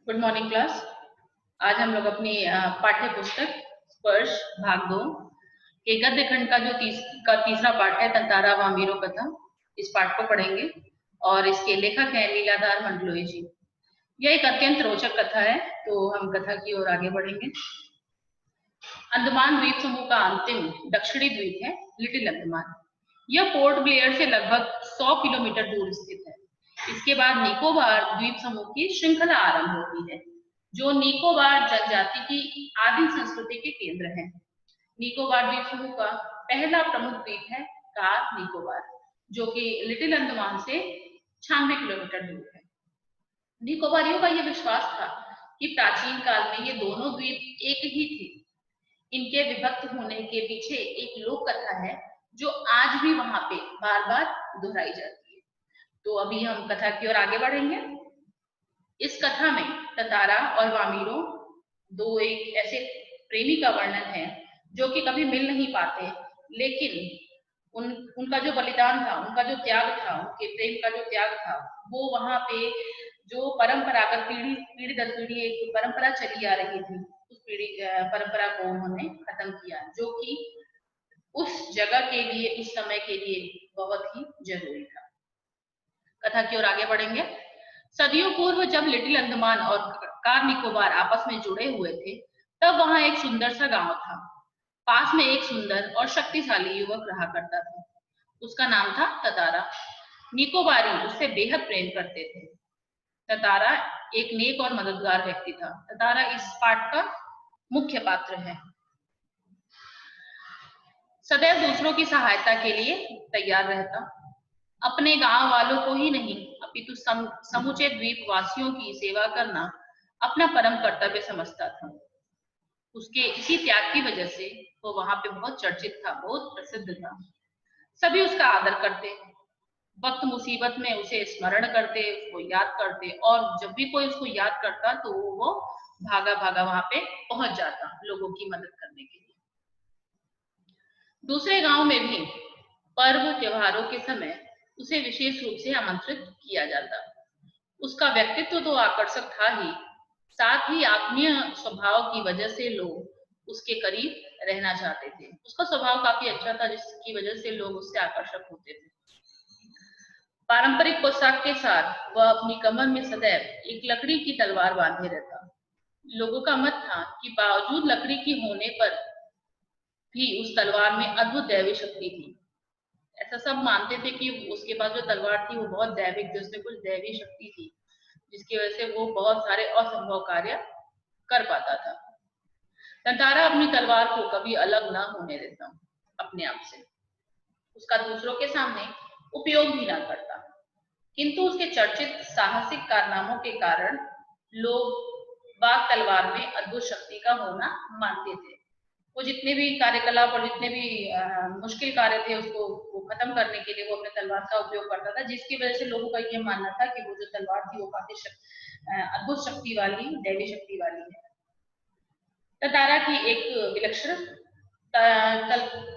Good morning class. आज हम लोग अपनी पाठ्य पुस्तक स्पर्श भाग 2 के गद्य खंड का जो तीसरा पाठ है तंतारा वामीरो कथा, इस पाठ को पढ़ेंगे और इसके लेखक हैं लीलाधर मंडलोई जी। यह एक अत्यंत रोचक कथा है, तो हम कथा की ओर आगे बढ़ेंगे। अंडमान द्वीप समूह का अंतिम दक्षिणी द्वीप है लिटिल अंडमान। यह पोर्ट ब्लेयर से लगभग 100 किलोमीटर दूर स्थित है। इसके बाद निकोबार द्वीप समूह की श्रृंखला आरंभ होती है, जो निकोबार जनजाति की आदिम संस्कृति के केंद्र है। निकोबार द्वीप समूह का पहला प्रमुख द्वीप है कार निकोबार, जो कि लिटिल अंडमान से 96 किलोमीटर दूर है। निकोबारियों का यह विश्वास था कि प्राचीन काल में ये दोनों द्वीप एक ही थे। इनके विभक्त होने के पीछे एक लोक कथा है जो आज भी वहां पे बार बार दोहराई जाती है। तो अभी हम कथा की ओर आगे बढ़ेंगे। इस कथा में ततारा और वामीरो दो एक ऐसे प्रेमी का वर्णन है जो कि कभी मिल नहीं पाते, लेकिन उनका जो बलिदान था, उनका जो त्याग था, उनके प्रेम का जो त्याग था, वो वहां पे जो परंपरागत पीढ़ी दर पीढ़ी एक परंपरा चली आ रही थी, उस परंपरा को उन्होंने खत्म किया, जो कि उस जगह के लिए, उस समय के लिए बहुत ही जरूरी था। कथा की ओर आगे बढ़ेंगे। सदियों पूर्व जब लिटिल अंडमान और कार निकोबार आपस में जुड़े हुए थे, तब वहां एक सुंदर सा गांव था। पास में एक सुंदर और शक्तिशाली युवक रहा करता था। उसका नाम था ततारा। निकोबारी उससे बेहद प्रेम करते थे। ततारा एक नेक और मददगार व्यक्ति था। ततारा इस पाठ का मुख्य पात्र है। सदैव दूसरों की सहायता के लिए तैयार रहता। अपने गांव वालों को ही नहीं, अपितु समूचे द्वीप वासियों की सेवा करना अपना परम कर्तव्य समझता था। उसके इसी त्याग की वजह से वो वहां पे बहुत चर्चित था, बहुत प्रसिद्ध था। सभी उसका आदर करते, वक्त मुसीबत में उसे स्मरण करते, उसको याद करते, और जब भी कोई उसको याद करता तो वो भागा भागा वहां पे पहुंच जाता लोगों की मदद करने के लिए। दूसरे गांव में भी पर्व त्योहारों के समय उसे विशेष रूप से आमंत्रित किया जाता। उसका व्यक्तित्व तो आकर्षक था ही, साथ ही आत्मीय स्वभाव की वजह से लोग उसके करीब रहना चाहते थे। उसका स्वभाव काफी अच्छा था, जिसकी वजह से लोग उससे आकर्षक होते थे। पारंपरिक पोशाक के साथ वह अपनी कमर में सदैव एक लकड़ी की तलवार बांधे रहता। लोगों का मत था कि बावजूद लकड़ी की होने पर भी उस तलवार में अद्भुत दैवी शक्ति थी। ऐसा सब मानते थे कि उसके पास जो तलवार थी वो बहुत दैविक थी, उसमें कुछ दैवी शक्ति थी, जिसकी वजह से वो बहुत सारे असंभव कार्य कर पाता था। तंतारा अपनी तलवार को कभी अलग ना होने देता अपने आप से, उसका दूसरों के सामने उपयोग भी ना करता, किंतु उसके चर्चित साहसिक कारनामों के कारण लोग बाग तलवार में अद्भुत शक्ति का होना मानते थे। वो जितने भी कार्यकलाप और जितने भी मुश्किल कार्य थे उसको वो खत्म करने के लिए वो अपने तलवार का उपयोग करता था, जिसकी वजह से लोगों का यह मानना था कि वो जो तलवार थी वो काफी अद्भुत शक्ति वाली, दैवी शक्ति वाली है।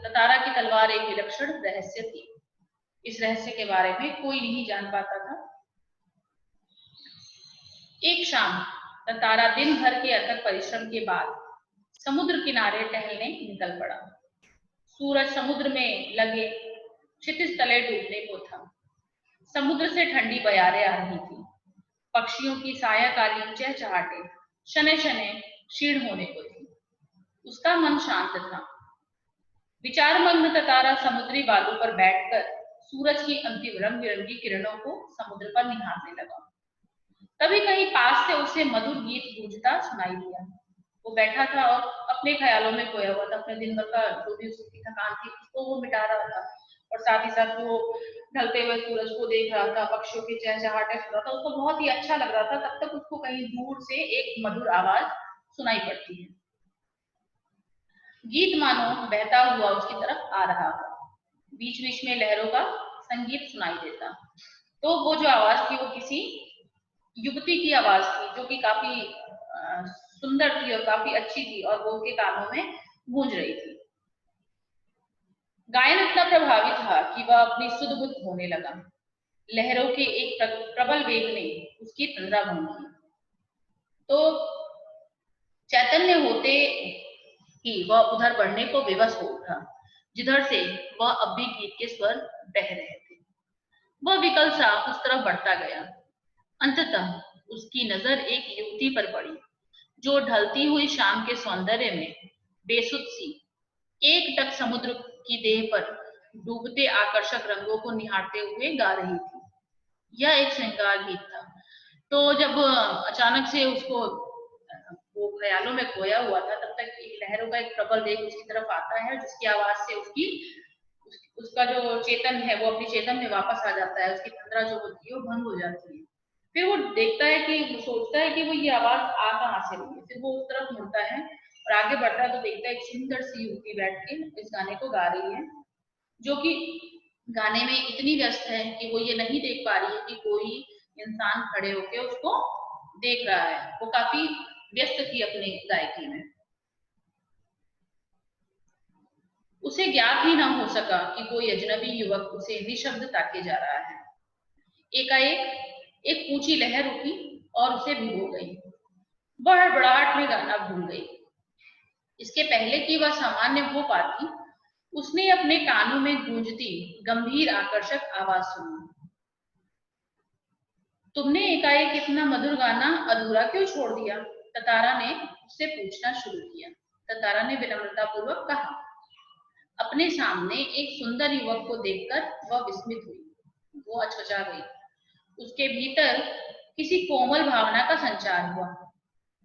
ततारा की तलवार एक विलक्षण रहस्य थी। इस रहस्य के बारे में कोई नहीं जान पाता था। एक शाम ततारा दिन भर के अथक परिश्रम के बाद समुद्र किनारे टहलने निकल पड़ा। सूरज समुद्र में लगे क्षितिज तले डूबने को था। समुद्र से ठंडी बयारें आ रही थी। पक्षियों की सायाकालीन चहचहाटे शनै शनै क्षीण होने को थी। उसका मन शांत था। विचारमग्न ततारा समुद्री बालू पर बैठकर सूरज की अंतिम रंग बिरंगी किरणों को समुद्र पर निहारने लगा। तभी कहीं पास से उसे मधुर गीत गूंजता सुनाई दिया। वो बैठा था और अपने ख्यालों में खोया हुआ था। अपने दिन भर का जो भी उसकी थकान थी उसको वो मिटा रहा था, और साथ ही साथ वो ढलते हुए सूरज को देख रहा था, पक्षियों की चहचहाटे सुन रहा था। उसको बहुत ही अच्छा लग रहा था। तब तक उसको कहीं दूर से एक मधुर आवाज सुनाई पड़ती है। गीत मानो बहता हुआ उसकी तरफ आ रहा था। बीच बीच में लहरों का संगीत सुनाई देता। तो वो जो आवाज थी वो किसी युवती की आवाज थी, जो कि काफी सुंदर थी और काफी अच्छी थी, और वो उसके कानों में गूंज रही थी। गायन इतना प्रभावी था कि वह अपनी सुध-बुध होने लगा। लहरों के एक प्रबल वेग ने उसकी तंद्रा भंग की। तो चैतन्य होते ही वह उधर बढ़ने को विवश हो उठा, जिधर से वह अब भी गीत के स्वर बह रहे थे। वह विकल सा उस तरफ बढ़ता गया। अंततः उसकी नजर एक युवती पर पड़ी, जो ढलती हुई शाम के सौंदर्य में बेसुध सी एकटक समुद्र की देह पर डूबते आकर्षक रंगों को निहारते हुए गा रही थी। यह एक श्रृंगार गीत था। तो जब अचानक से उसको वो ख्यालों में खोया हुआ था, तब तक एक लहरों का एक प्रबल वेग उसकी तरफ आता है, जिसकी आवाज से उसका जो चेतन है वो अपनी चेतन में वापस आ जाता है। उसकी तंद्रा जो होती है वो भंग हो जाती है। फिर वो देखता है कि सोचता है कि वो ये आवाज आ कहाँ से रही है। फिर वो उस तरफ मुड़ता है और आगे बढ़ता है तो देखता है एक सुंदर सी युवती बैठ के इस गाने को गा रही है, जो कि गाने में इतनी व्यस्त है कि वो ये नहीं देख पा रही है कि कोई इंसान खड़े होके उसको देख रहा है। वो काफी व्यस्त थी अपने गायकी में। उसे ज्ञात ही ना हो सका कि कोई अजनबी युवक उसे निशब्द ताके जा रहा है। एकाएक एक ऊंची लहर उठी और उसे भिगो गई। वह हड़बड़ाहट में गाना भूल गई। इसके पहले कि वह सामान्य हो पाती, उसने अपने कानों में गूंजती गंभीर आकर्षक आवाज सुनी। तुमने एकाएक इतना मधुर गाना अधूरा क्यों छोड़ दिया? ततारा ने उससे पूछना शुरू किया। ततारा ने विनम्रता पूर्वक कहा। अपने सामने एक सुंदर युवक को देखकर वह विस्मित हुई। वो अचकचा गई। उसके भीतर किसी कोमल भावना का संचार हुआ,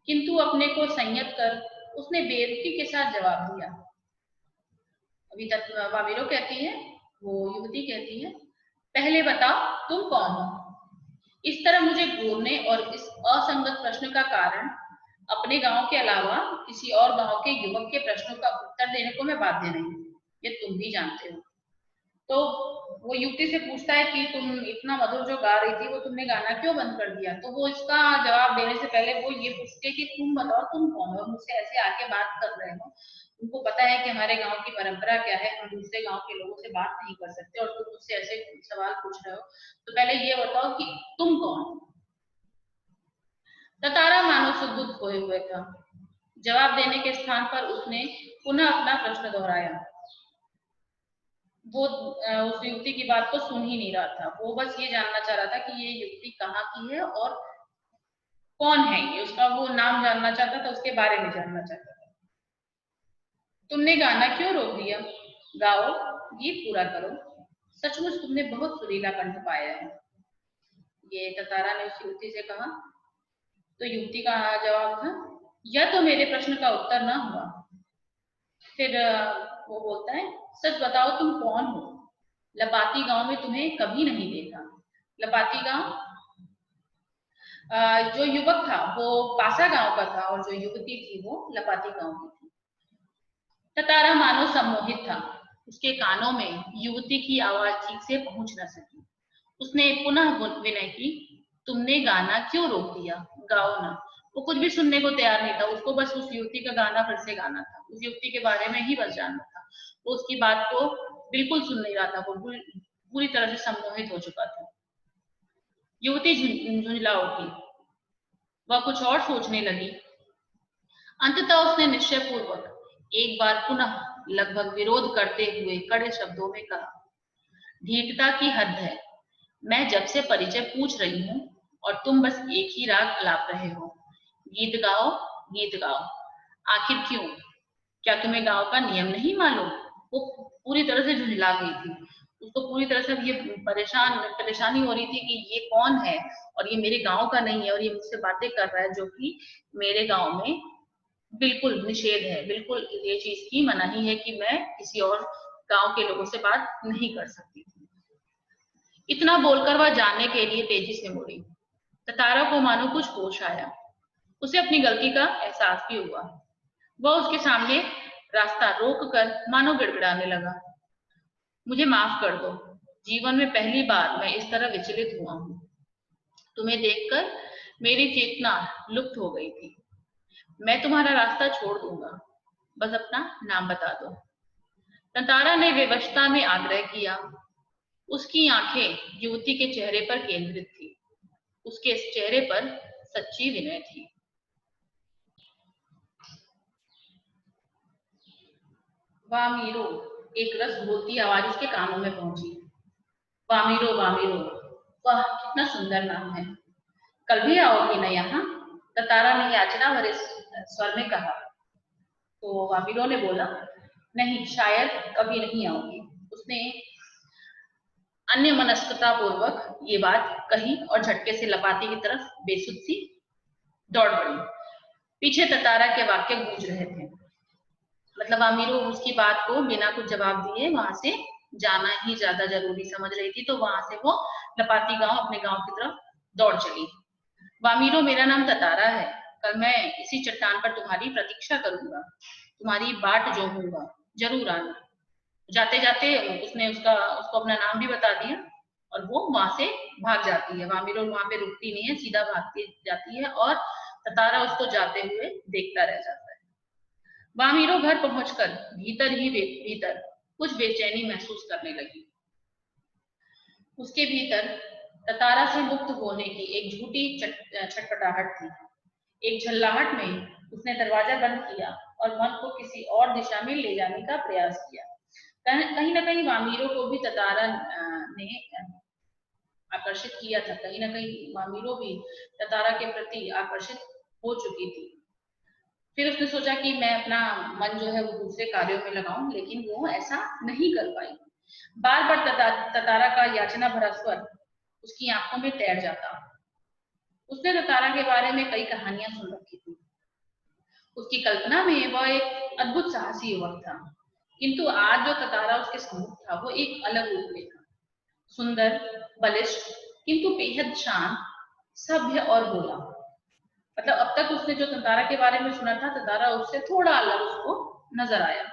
किंतु अपने को संयत कर उसने बेरुखी के साथ जवाब दिया। अभी तक वामिरो कहती है, वो युवती कहती है, पहले बताओ तुम कौन हो? इस तरह मुझे घूरने और इस असंगत प्रश्न का कारण अपने गांव के अलावा किसी और गांव के युवक के प्रश्नों का उत्तर देने को मैं बाध्य नहीं हूँ, ये तुम भी जानते हो। तो वो युवती से पूछता है कि तुम इतना मधुर जो गा रही थी वो तुमने गाना क्यों बंद कर दिया? तो वो इसका जवाब देने से पहले वो ये पूछते कि तुम बताओ तुम कौन हो, मुझसे ऐसे आके बात कर रहे हो। उनको पता है कि हमारे गांव की परंपरा क्या है, हम दूसरे गांव के लोगों से बात नहीं कर सकते और तुम मुझसे ऐसे सवाल पूछ रहे हो, तो पहले ये बताओ कि तुम कौन हो? ततारा मानो सुबुद्ध खोए हुए था। जवाब देने के स्थान पर उसने पुनः अपना प्रश्न दोहराया। वो उस युवती की बात को सुन ही नहीं रहा था। वो बस ये जानना चाह रहा था कि ये युवती कहाँ की है और कौन है ये, उसका वो नाम जानना चाहता था, उसके बारे में जानना चाहता था। तुमने गाना क्यों रोक दिया? गाओ, गीत पूरा करो। सचमुच तुमने बहुत सुरीला कंठ पाया है, ये ततारा ने उस युवती से कहा। तो युवती का जवाब था, यह तो मेरे प्रश्न का उत्तर ना हुआ। फिर वो बोलता है, सच बताओ तुम कौन हो? लपाती गांव में तुम्हें कभी नहीं देखा। लपाती गांव, जो युवक था वो पासा गांव का था और जो युवती थी वो लपाती गांव की थी। ततारा मानो सम्मोहित था। उसके कानों में युवती की आवाज ठीक से पहुंच न सकी। उसने पुनः विनय की, तुमने गाना क्यों रोक दिया? गाओ ना। वो कुछ भी सुनने को तैयार नहीं था। उसको बस उस युवती का गाना फिर से गाना था, उस युवती के बारे में ही बस जानना था। वो उसकी बात को बिल्कुल सुन नहीं रहा था। वो पूरी तरह से सम्मोहित हो चुका था। युवती झुंझला उठी। वह कुछ और सोचने लगी। अंततः उसने निश्चय पूर्वक एक बार पुनः लगभग विरोध करते हुए कड़े शब्दों में कहा, ढीठता की हद है। मैं जब से परिचय पूछ रही हूँ और तुम बस एक ही राग अलाप रहे हो। गीत गाओ, गीत गाओ। आखिर क्यों? क्या तुम्हें गांव का नियम नहीं मालूम? वो पूरी तरह से झुंझला गई थी। उसको पूरी तरह से ये परेशानी हो रही थी कि ये कौन है और ये मेरे गांव का नहीं है और ये मुझसे बातें कर रहा है, जो कि मेरे गांव में बिल्कुल निषेध है। बिल्कुल ये चीज की मनाही है कि मैं किसी और गांव के लोगों से बात नहीं कर सकती थी। इतना बोलकर वह जाने के लिए तेजी से मुड़ी। ततारा को मानो कुछ होश आया। उसे अपनी गलती का एहसास भी हुआ। वह उसके सामने रास्ता रोक कर मानो गिड़गिड़ाने लगा, मुझे माफ कर दो। जीवन में पहली बार मैं इस तरह विचलित हुआ हूँ। तुम्हें देखकर मेरी चेतना लुप्त हो गई थी। मैं तुम्हारा रास्ता छोड़ दूंगा, बस अपना नाम बता दो। ततारा ने विवशता में आग्रह किया। उसकी आंखें युवती के चेहरे पर केंद्रित थी। उसके चेहरे पर सच्ची विनय थी। वामीरो, एक रस घोलती आवाज उसके कानों में पहुंची। वामीरो वामीरो, वाह कितना सुंदर नाम है। कल भी आओगी ना यहाँ? ततारा ने याचना भरे स्वर में कहा। तो वामीरो ने बोला, नहीं, शायद कभी नहीं आऊंगी। उसने अन्य मनस्कता पूर्वक ये बात कही और झटके से लपाती की तरफ बेसुध सी दौड़ पड़ी। पीछे ततारा के वाक्य गूंज रहे थे। मतलब अमीरो उसकी बात को बिना कुछ जवाब दिए वहां से जाना ही ज्यादा जरूरी समझ रही थी, तो वहां से वो लपाती गांव अपने गांव की तरफ दौड़ चली। वामीरो, मेरा नाम ततारा है। कल मैं इसी चट्टान पर तुम्हारी प्रतीक्षा करूंगा, तुम्हारी बाट जोहूंगा, जरूर आना। जाते जाते उसने उसको अपना नाम भी बता दिया और वो वहां से भाग जाती है। वामीरो वहां पे रुकती नहीं है, सीधा भागती जाती है और ततारा उसको जाते हुए देखता रह जाता है। वामीरो घर पहुंचकर भीतर कुछ बेचैनी महसूस करने लगी। उसके भीतर ततारा से मुक्त होने की एक झूठी छटपटाहट थी। एक झल्लाहट में उसने दरवाजा बंद किया और मन को किसी और दिशा में ले जाने का प्रयास किया। कहीं ना कहीं वामीरो को भी ततारा ने आकर्षित किया था। कहीं ना कहीं वामीरो भी ततारा के प्रति आकर्षित हो चुकी थी। फिर उसने सोचा कि मैं अपना मन जो है वो दूसरे कार्यों में लगाऊं, लेकिन वो ऐसा नहीं कर पाई। बार बार ततारा का याचना भरा स्वर उसकी आंखों में तैर जाता। उसने ततारा के बारे में कई कहानियां सुन रखी थी। उसकी कल्पना में वह एक अद्भुत साहसी युवक था, किंतु आज जो ततारा उसके सम्मुख था वो एक अलग रूप में था। सुंदर, बलिष्ठ, किंतु बेहद शांत, सभ्य और भोला। मतलब अब तक उसने जो ततारा के बारे में सुना था, ततारा उससे थोड़ा अलग उसको नजर आया।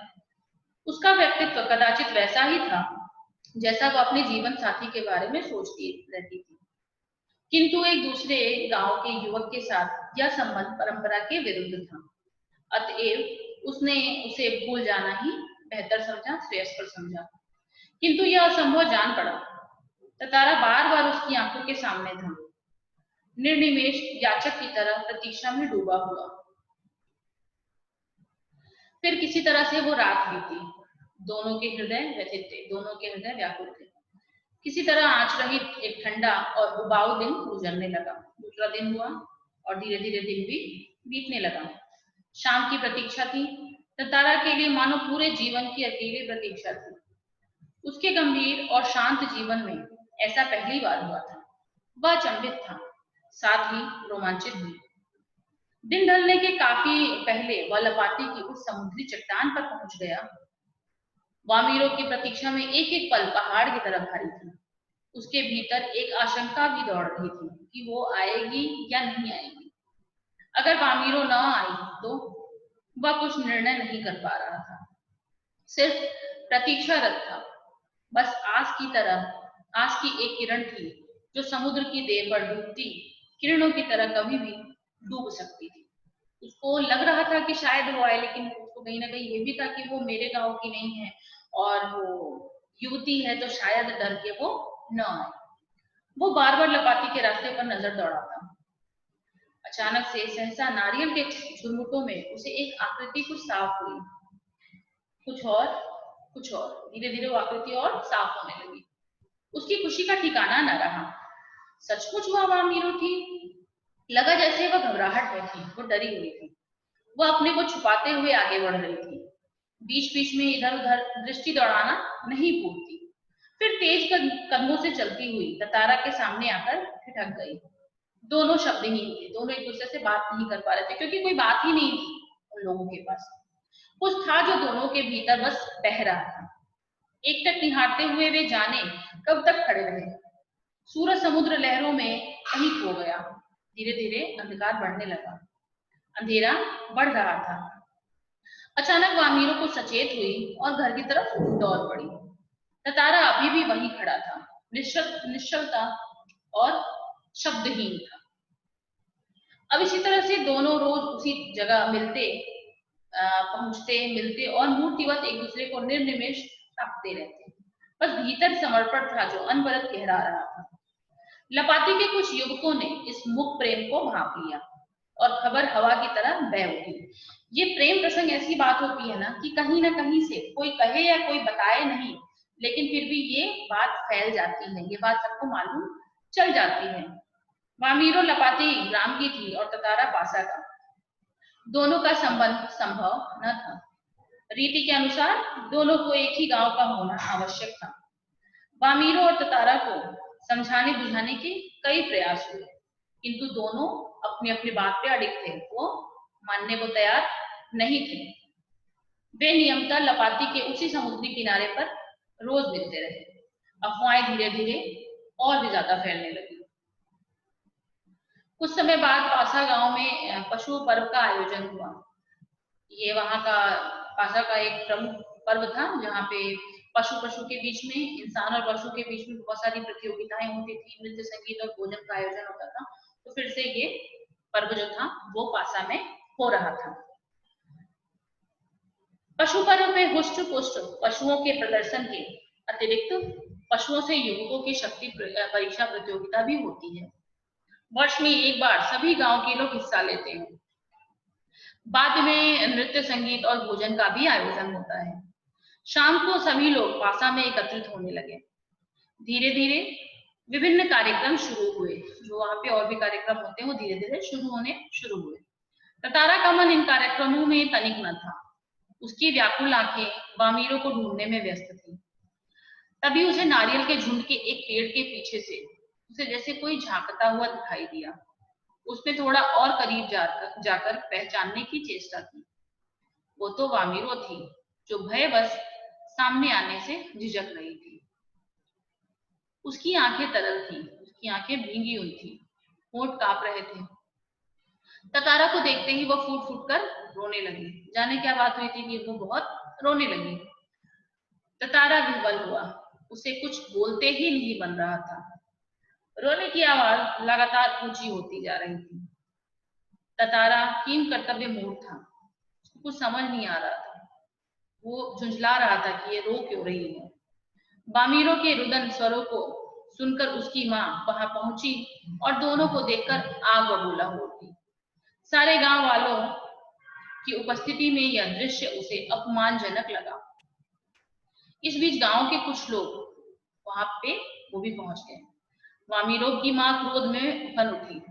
उसका व्यक्तित्व कदाचित वैसा ही था जैसा वो अपने जीवन साथी के बारे में सोचती रहती थी, किंतु एक दूसरे गांव के युवक के साथ यह संबंध परंपरा के विरुद्ध था। अतएव उसने उसे भूल जाना ही बेहतर समझा, श्रेयस्कर समझा। किंतु यह असंभव जान पड़ा। ततारा बार बार उसकी आंखों के सामने था, निर्निमेष याचक की तरह प्रतीक्षा में डूबा हुआ। फिर किसी तरह से वो रात बीती। दोनों के हृदय व्यथित थे, दोनों के हृदय व्याकुल थे। किसी तरह आंच रहित एक ठंडा और उबाऊ दिन गुजरने लगा। दूसरा दिन हुआ और धीरे धीरे दिन भी बीतने लगा। शाम की प्रतीक्षा थी ततारा के लिए, मानो पूरे जीवन की अकेली प्रतीक्षा थी। उसके गंभीर और शांत जीवन में ऐसा पहली बार हुआ था। वह अचंभित था, साथ ही रोमांचित भी। दिन ढलने के काफी पहले वह लपाटी की उस समुद्री चट्टान पर पहुंच गया। वामीरो की प्रतीक्षा में एक एक पल पहाड़ की तरफ भारी थी। उसके भीतर एक आशंका भी दौड़ रही थी कि वो आएगी या नहीं आएगी। अगर वामीरो न आई तो वह कुछ निर्णय नहीं कर पा रहा था, सिर्फ प्रतीक्षारत था। बस आस की एक किरण थी जो समुद्र की देर पर डूबती किरणों की तरह कभी भी डूब सकती थी। उसको लग रहा था कि शायद वो आए, लेकिन उसको कहीं ना कहीं ये भी था कि वो मेरे गांव की नहीं है और वो युवती है, तो शायद डर के वो न आए। वो बार बार लपाती के रास्ते पर नजर दौड़ाता। अचानक से सहसा नारियल के झुरमुटों में उसे एक आकृति कुछ साफ हुई। कुछ और, कुछ और, धीरे धीरे वो आकृति और साफ होने लगी। उसकी खुशी का ठिकाना न रहा। सचमुच वह वामीरो थी। लगा जैसे वह घबराहट में थी, वो डरी हुई थी। वह अपने को छुपाते हुए आगे बढ़ रही थी, बीच बीच में इधर उधर दृष्टि दौड़ाना नहीं भूलती। फिर तेज कदमों से चलती हुई ततारा के सामने आकर ठिठक गई। दोनों शब्दहीन थे, दोनों एक दूसरे से बात नहीं कर पा रहे थे, क्योंकि कोई बात ही नहीं थी उन लोगों के पास। कुछ था जो दोनों के भीतर बस बह रहा था। एकटक निहारते हुए वे जाने कब तक खड़े रहे। सूरज समुद्र लहरों में कहीं खो गया। धीरे धीरे अंधकार बढ़ने लगा, अंधेरा बढ़ रहा था। अचानक वामीरो को सचेत हुई और घर की तरफ दौड़ पड़ी। ततारा अभी भी वहीं खड़ा था, निश्चलता और शब्दहीन था। अब इसी तरह से दोनों रोज उसी जगह पहुंचते मिलते और मूर्तिवत एक दूसरे को निर्निमेष ताकते रहते। बस भीतर समर्पण था जो अनवरत गहरा रहा था। लपाती के कुछ युवकों ने इस मुख प्रेम को भांप लिया और खबर हवा की तरह बह उठी। ये प्रेम प्रसंग ऐसी बात होती है ना कि कहीं ना कहीं से कोई कहे या कोई बताए नहीं, लेकिन फिर भी ये बात फैल जाती है, ये बात सबको मालूम चल जाती है। वामीरो लपाती ग्राम की थी और ततारा पासा का। दोनों का संबंध संभव न था। रीति के अनुसार दोनों को एक ही गांव का होना आवश्यक था। वामीरो और ततारा को समझाने बुझाने के कई प्रयास हुए, किंतु दोनों अपनी अपनी बात पे अड़िग थे, वो मानने को तैयार नहीं थे। वे नियमतः लपाती के उसी समुद्री किनारे पर रोज मिलते रहे। अफवाहें धीरे धीरे और भी ज्यादा फैलने लगी। कुछ समय बाद पासा गांव में पशु पर्व का आयोजन हुआ। ये वहां का पासा का एक प्रमुख पर्व था, जहाँ पे पशु पशु के बीच में, इंसान और पशु के बीच में बहुत सारी प्रतियोगिताएं होती थी, नृत्य संगीत और भोजन का आयोजन होता था। तो फिर से ये पर्व जो था वो पासा में हो रहा था। पशु पर्व में हुष्ट पुष्ट पशुओं के प्रदर्शन के अतिरिक्त पशुओं से युवकों की शक्ति परीक्षा प्रतियोगिता भी होती है। वर्ष में एक बार सभी गांव के लोग हिस्सा लेते हैं। बाद में नृत्य संगीत और भोजन का भी आयोजन होता है। शाम को सभी लोग पासा में एकत्रित होने लगे। धीरे धीरे विभिन्न कार्यक्रम शुरू हुए। जो वहां पे और भी कार्यक्रम होते हैं वो धीरे धीरे शुरू हुए। ततारा का मन इन कार्यक्रमों में तनिक न था। उसकी व्याकुल आंखें वामीरो को ढूंढने में व्यस्त थी। तभी उसे नारियल के झुंड के एक पेड़ के पीछे से उसे जैसे कोई झांकता हुआ दिखाई दिया। उसने थोड़ा और करीब जाकर पहचानने की चेष्टा की। वो तो वामीरो थी, जो भयवश सामने आने से झिझक रही थी। उसकी आंखें तरल थी, उसकी आंखें भींगी हुई थी, होंठ कांप रहे थे। ततारा को देखते ही वो फूट फूट कर रोने लगी। जाने क्या बात हुई थी कि वो बहुत रोने लगी। ततारा विह्वल हुआ, उसे कुछ बोलते ही नहीं बन रहा था। रोने की आवाज लगातार ऊंची होती जा रही थी। ततारा किम कर्तव्य मूड था, कुछ समझ नहीं आ रहा था। वो झुंझला रहा था कि ये रो क्यों रही है। वामीरो के रुदन स्वरों को सुनकर उसकी माँ वहां पहुंची और दोनों को देखकर आग बबूला हो उठी। सारे गांव वालों की उपस्थिति में यह दृश्य उसे अपमानजनक लगा। इस बीच गांव के कुछ लोग वहां पे वो भी पहुंच गए। वामीरो की माँ क्रोध में उफल उठी।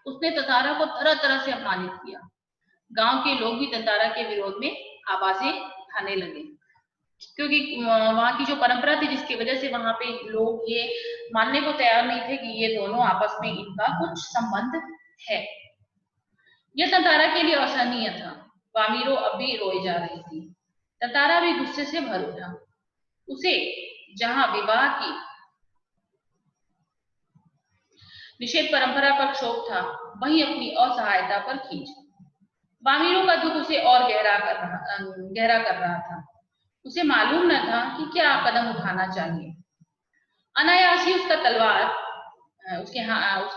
उसने ततारा को तरह तरह से अपमानित किया। गांव के लोग भी ततारा के विरोध में आवाजें उठाने लगे, क्योंकि वहां की जो परंपरा थी जिसकी वजह से वहां पे लोग ये मानने को तैयार नहीं थे कि ये दोनों आपस में इनका कुछ संबंध है। यह ततारा के लिए असहनीय था। वामीरो अब भी रोई जा रही थी। ततारा भी गुस्से से भर उठा। उसे जहां विवाह की निषेध परंपरा पर क्षोभ था, वहीं अपनी असहायता पर खींच। वामीरो का दुख उसे और गहरा कर रहा था। उसे मालूम न था कि क्या कदम उठाना चाहिए। अनायास ही उसका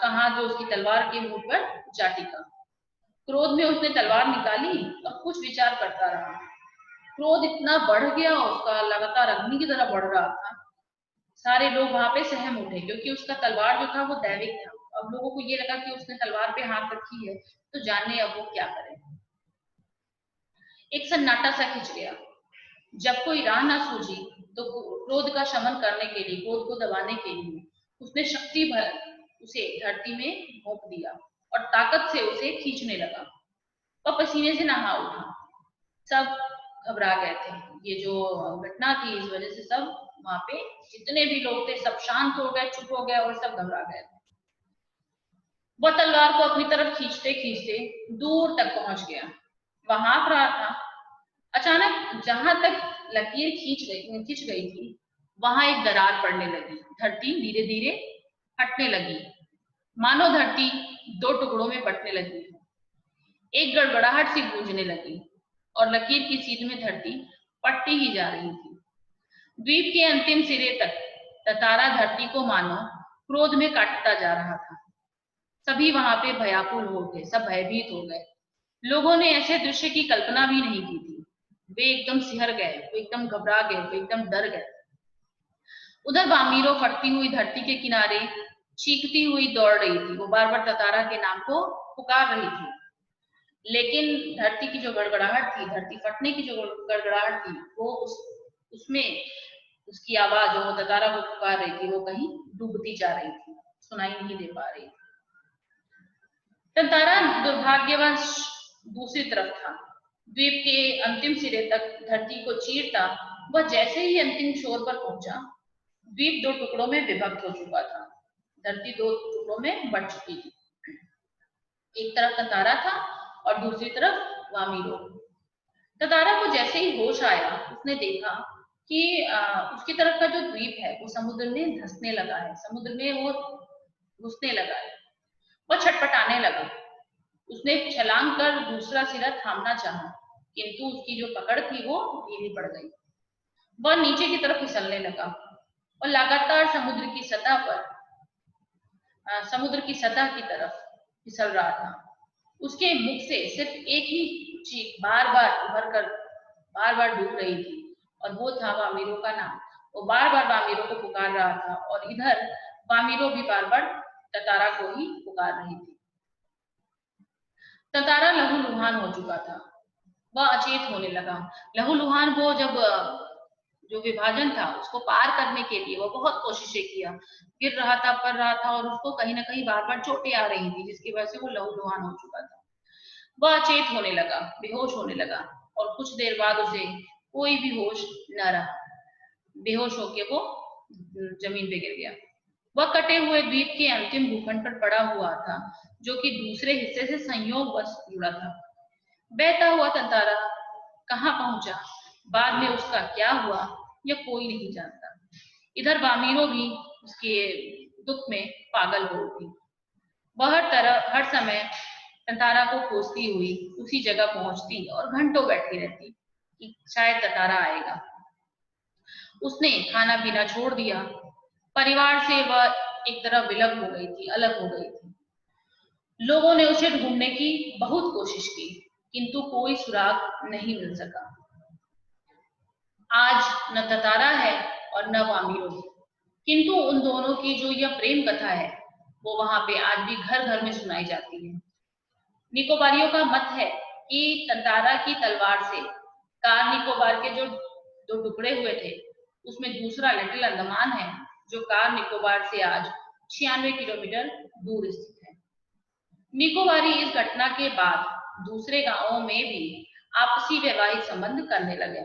हाथ जो उसकी तलवार के मुंह पर जा टिका। क्रोध में उसने तलवार निकाली और कुछ विचार करता रहा। क्रोध इतना बढ़ गया, उसका लगातार अग्नि की तरह बढ़ रहा था। सारे लोग वहां पे सहम उठे, क्योंकि उसका तलवार जो था वो दैविक था। अब लोगों को ये लगा कि उसने तलवार पे हाथ रखी है, तो जाने अब वो क्या करे। एक सन्नाटा सा खिंच गया। जब कोई राह ना सूझी तो क्रोध का शमन करने के लिए, क्रोध को दबाने के लिए उसने शक्ति भर उसे धरती में भोंक दिया और ताकत से उसे खींचने लगा। वह पसीने से नहा उठा। सब घबरा गए थे। ये जो घटना थी इस वजह से सब वहां पे जितने भी लोग थे सब शांत हो गए, चुप हो गए और सब घबरा गए। वह तलवार को अपनी तरफ खींचते खींचते दूर तक पहुंच गया। वह हाँफ रहा था। अचानक जहां तक लकीर खींच गई थी, वहां एक दरार पड़ने लगी। धरती धीरे धीरे हटने लगी, मानो धरती दो टुकड़ों में बंटने लगी। एक गड़गड़ाहट सी गूंजने लगी और लकीर की सीध में धरती पटती ही जा रही थी। द्वीप के अंतिम सिरे तक ततारा धरती को मानो क्रोध में काटता जा रहा था। सभी वहां पे भयाकुल हो गए, सब भयभीत हो गए। लोगों ने ऐसे दृश्य की कल्पना भी नहीं की थी। वे एकदम सिहर गए, वे एकदम घबरा गए, वे एकदम डर गए। उधर वामीरो फटती हुई धरती के किनारे चीखती हुई दौड़ रही थी। वो बार बार ततारा के नाम को पुकार रही थी। लेकिन धरती की जो गड़गड़ाहट थी, धरती फटने की जो गड़गड़ाहट थी, वो उसमें उसकी आवाज जो ततारा को पुकार रही थी, वो कहीं डूबती जा रही थी, सुनाई नहीं दे पा रही थी। ततारा दुर्भाग्यवश दूसरी तरफ था। द्वीप के अंतिम सिरे तक धरती को चीरता वह जैसे ही अंतिम छोर पर पहुंचा, द्वीप दो टुकड़ों में विभक्त हो चुका था। धरती दो टुकड़ों में बंट चुकी थी। एक तरफ ततारा था और दूसरी तरफ वामीरो। ततारा को जैसे ही होश आया, उसने देखा कि उसकी तरफ का जो द्वीप है वो समुद्र में धंसने लगा है, समुद्र में वो घुसने लगा है। वह छटपटाने लगा। उसने छलांग कर दूसरा सिरा थामना चाहा, किंतु उसकी जो पकड़ थी वो ढीली पड़ गई। वह नीचे की तरफ फिसलने लगा और लगातार समुद्र की सतह की तरफ फिसल रहा था। उसके मुख से सिर्फ एक ही चीख बार बार डूब रही थी, और वो था वामीरो का नाम। वो बार बार वामीरो को पुकार रहा था, और इधर वामीरो भी बार बार ततारा को ही पुकार रही थी। ततारा लहूलुहान हो चुका था। वह अचेत होने लगा। लहूलुहान वो जब जो विभाजन था उसको पार करने के लिए वो बहुत कोशिशें किया, गिर रहा था, पड़ रहा था, और उसको कहीं ना कहीं बार बार चोटें आ रही थी, जिसकी वजह से वो लहूलुहान हो चुका था। वह अचेत होने लगा, बेहोश होने लगा, और कुछ देर बाद उसे कोई भी होश न रहा। बेहोश होके वो जमीन पे गिर गया। वह कटे हुए द्वीप के अंतिम भूखंड पर पड़ा हुआ था, जो कि दूसरे हिस्से से संयोगवश जुड़ा था। बहता हुआ ततारा कहाँ पहुंचा, बाद में उसका क्या हुआ, यह कोई नहीं जानता। इधर वामीरो भी उसके दुख में पागल हो उठी। वह हर समय ततारा को खोजती हुई उसी जगह पहुंचती और घंटों बैठी रहती कि शायद ततारा आएगा। उसने खाना पीना छोड़ दिया। परिवार से वह एक तरह विलग हो गई थी, अलग हो गई थी। लोगों ने उसे ढूंढने की बहुत कोशिश की, किंतु कोई सुराग नहीं मिल सका। आज न ततारा है और न वामीरो, किंतु उन दोनों की जो यह प्रेम कथा है वो वहां पे आज भी घर घर में सुनाई जाती है। निकोबारियों का मत है कि ततारा की तलवार से कार निकोबार के जो दो टुकड़े हुए थे, उसमें दूसरा लिटिल अंडमान है, जो कार निकोबार से आज 96 किलोमीटर दूर स्थित है। निकोबारी इस घटना के बाद दूसरे गांवों में भी आपसी वैवाहिक संबंध करने लगे।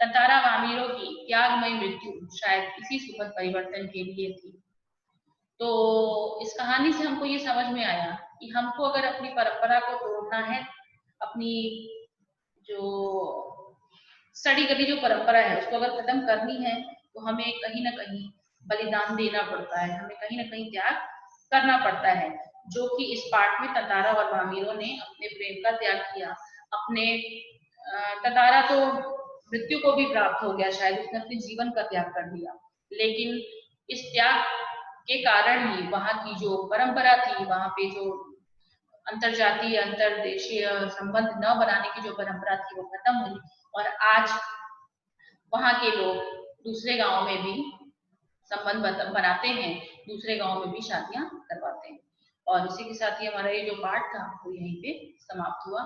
ततारा वामीरो की त्यागमय मृत्यु शायद इसी सुखद परिवर्तन के लिए थी। तो इस कहानी से हमको ये समझ में आया कि हमको अगर अपनी परंपरा को तोड़ना है, अपनी जो सड़ी गली जो परंपरा है उसको अगर खत्म करनी है, तो हमें कहीं ना कहीं बलिदान देना पड़ता है, हमें कहीं ना कहीं त्याग करना पड़ता है, जो कि इस पाठ में ततारा और वामीरो ने अपने प्रेम का त्याग किया। अपने ततारा तो मृत्यु को भी प्राप्त हो गया, शायद उसने अपने जीवन का त्याग कर दिया, लेकिन इस त्याग के कारण ही वहां की जो परंपरा थी, वहां पे जो अंतरजातीय अंतरदेशीय संबंध न बनाने की जो परंपरा थी वो खत्म हुई, और आज वहां के लोग दूसरे गांव में भी संबंध बनाते हैं, दूसरे गांव में भी शादियां करवाते हैं। और इसी के साथ ही हमारा ये जो पाठ था वो यहीं पे समाप्त हुआ।